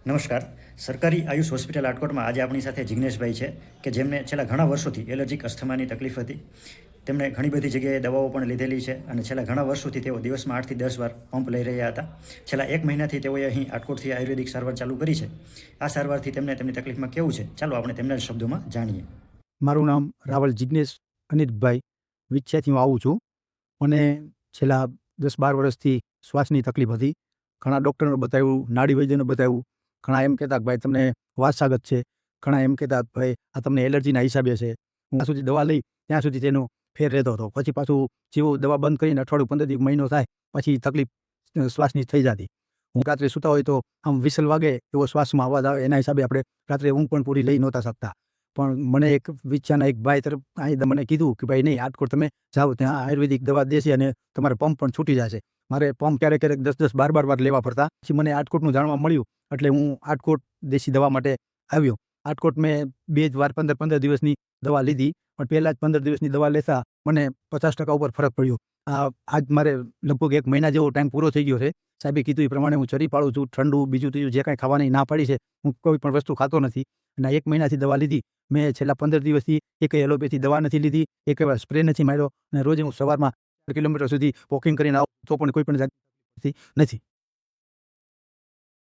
નમસ્કાર. સરકારી આયુષ હોસ્પિટલ રાજકોટમાં આજે આપણી સાથે જિગ્નેશભાઈ છે કે જેમને છેલ્લા ઘણા વર્ષોથી એલર્જીક અસ્થમાની તકલીફ હતી. તેમણે ઘણી બધી જગ્યાએ દવાઓ પણ લીધેલી છે અને છેલ્લા ઘણા વર્ષોથી તેઓ દિવસમાં 8 થી 10 વાર પંપ લઈ રહ્યા હતા. છેલ્લા 1 મહિનાથી તેઓએ અહીં રાજકોટથી આયુર્વેદિક સારવાર ચાલુ કરી છે. આ સારવારથી તેમને તેમની તકલીફમાં કેવું છે, ચાલો આપણે તેમના જ શબ્દોમાં જાણીએ. મારું નામ રાવલ જિગ્નેશ અનિતભાઈ વિછિયાથી હું આવું છું. મને છેલ્લા 10-12 વર્ષથી શ્વાસની તકલીફ હતી. ઘણા ડૉક્ટરને બતાવ્યું, નાડી વૈદ્યને બતાવ્યું. ઘણા એમ કહેતા કે ભાઈ તમને વારસાગત છે, ઘણા એમ કહેતા કે ભાઈ આ તમને એલર્જીના હિસાબે છે. હું ત્યાં સુધી દવા લઈ ત્યાં સુધી તેનો ફેર રહેતો હતો. પછી પાછું જેવું દવા બંધ કરીને અઠવાડિયું 15 દિવસ મહિનો થાય પછી તકલીફ શ્વાસની થઈ જતી. હું રાત્રે સૂતા હોય તો આમ વિસલ વાગે એવો શ્વાસમાં અવાજ આવે, એના હિસાબે આપણે રાત્રે ઊંઘ પણ પૂરી લઈ નહોતા શકતા. પણ મને એક વિછિયાના એક ભાઈ તરફ અહીં મને કીધું કે ભાઈ નહીં, રાજકોટ તમે જાઓ, ત્યાં આયુર્વેદિક દવા દેશે અને તમારે પંપ પણ છૂટી જશે. મારે પંપ ક્યારેક 10-10, 12-12 વાર લેવા પડતા. પછી મને રાજકોટનું જાણવા મળ્યું એટલે હું રાજકોટ દેશી દવા માટે આવ્યો. રાજકોટ મેં 2 જ વાર 15-15 દિવસની દવા લીધી, પણ પહેલાં જ 15 દિવસની દવા લેતા મને 50% ઉપર ફરક પડ્યો. આજ મારે લગભગ 1 મહિના જેવો ટાઈમ પૂરો થઈ ગયો છે. સાહેબે કીધું એ પ્રમાણે હું ચરી પાડું છું, ઠંડુ બીજું ત્રીજું જે કાંઈ ખાવાની ના પાડી છે, હું કોઈ પણ વસ્તુ ખાતો નથી. અને 1 મહિનાથી દવા લીધી. મેં છેલ્લા 15 દિવસથી એકેય એલોપેથી દવા નથી લીધી, એકેય વાર સ્પ્રે નથી માર્યો અને રોજ હું સવારમાં 4 કિલોમીટર સુધી વોકિંગ કરીને આવું તો પણ કોઈ પણ જાતની તકલીફ નથી.